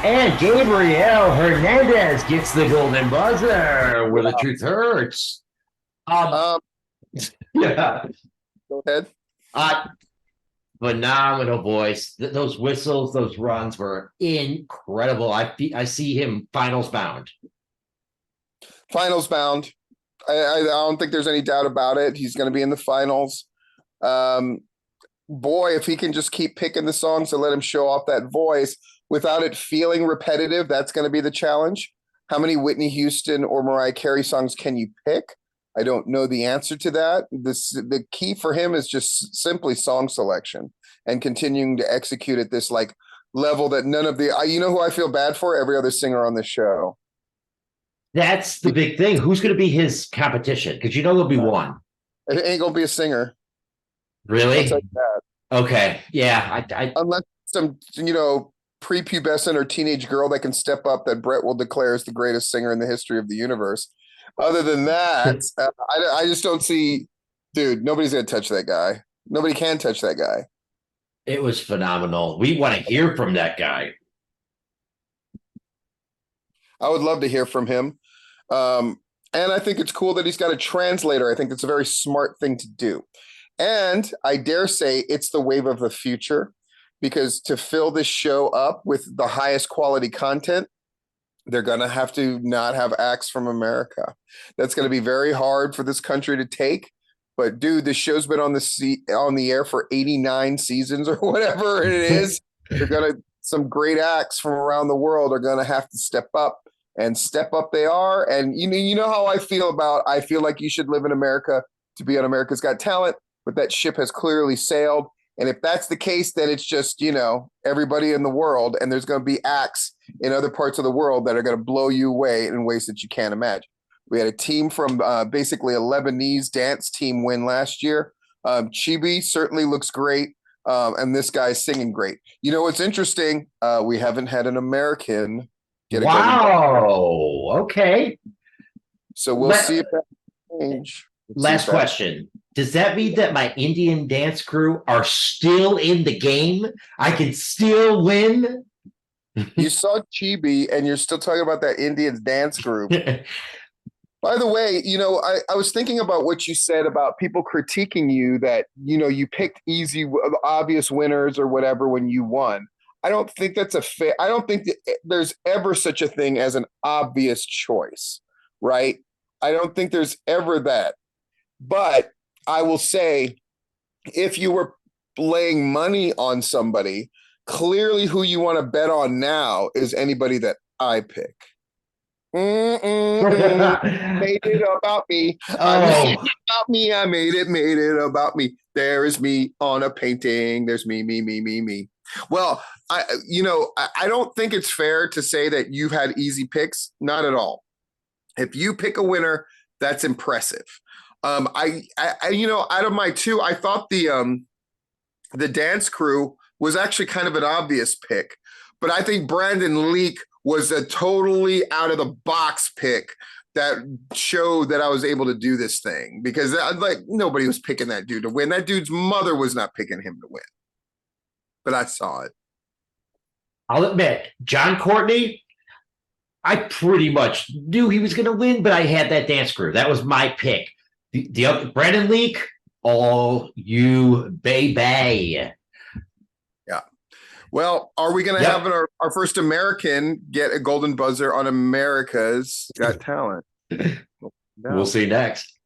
And Gabriel Hernandez gets the golden buzzer where the truth hurts. Um, Um, yeah. Go ahead. Uh, Phenomenal voice. Those whistles, those runs were incredible. I see him finals bound. Finals bound. I don't think there's any doubt about it. He's going to be in the finals. Um, Boy, if he can just keep picking the songs to let him show off that voice without it feeling repetitive, that's going to be the challenge. How many Whitney Houston or Mariah Carey songs can you pick? I don't know the answer to that. The key for him is just simply song selection and continuing to execute at this like level that none of the you know who I feel bad for? Every other singer on this show. That's the big thing. Who's going to be his competition? Because you know there'll be one. It ain't gonna be a singer. I'll tell Really? you that. Okay. Yeah. Unless some prepubescent or teenage girl that can step up that Brett will declare is the greatest singer in the history of the universe. Other than that, I just don't see, dude. Nobody's gonna touch that guy. Nobody can touch that guy. It was phenomenal. We want to hear from that guy. I would love to hear from him. And I think it's cool that he's got a translator. I think it's a very smart thing to do. And I dare say it's the wave of the future because to fill this show up with the highest quality content, they're going to have to not have acts from America. That's going to be very hard for this country to take. But dude, this show's been on the air for 89 seasons or whatever it is. They're going to some great acts from around the world are going to have to step up and step up they are. And you know how I feel like you should live in America to be on America's Got Talent, but that ship has clearly sailed. And if that's the case, then it's just, everybody in the world. And there's going to be acts in other parts of the world that are going to blow you away in ways that you can't imagine. We had a team from basically a Lebanese dance team win last year. Chibi certainly looks great. And this guy's singing great. You know what's interesting? We haven't had an American get a golden buzzer. Wow. Okay. So we'll see if Let, that change. Let's see if Last that. question. Does that mean that my Indian dance crew are still in the game? I can still win? You saw Chibi and you're still talking about that Indian dance group. By the way, I was thinking about what you said about people critiquing you that, you picked easy, obvious winners or whatever when you won. I don't think that's I don't think that there's ever such a thing as an obvious choice, right? I don't think there's ever that. But I will say, if you were laying money on somebody, clearly who you want to bet on now is anybody that I pick. Made it about me. I made it Oh, about me. I made it about me. There is me on a painting. There's me, me, me, me, me. Well, I don't think it's fair to say that you've had easy picks. Not at all. If you pick a winner, that's impressive. Out of my two, I thought the dance crew was actually kind of an obvious pick, but I think Brandon Leak was a totally out of the box pick that showed that I was able to do this thing because like nobody was picking that dude to win. That dude's mother was not picking him to win, but I saw it. I'll admit, John Courtney, I pretty much knew he was going to win, but I had that dance crew. That was my pick. The other, Brandon Leak, all you, baby. Yeah. Well, are we going to have Yep. our first American get a golden buzzer on America's Got Talent? We'll No. see next.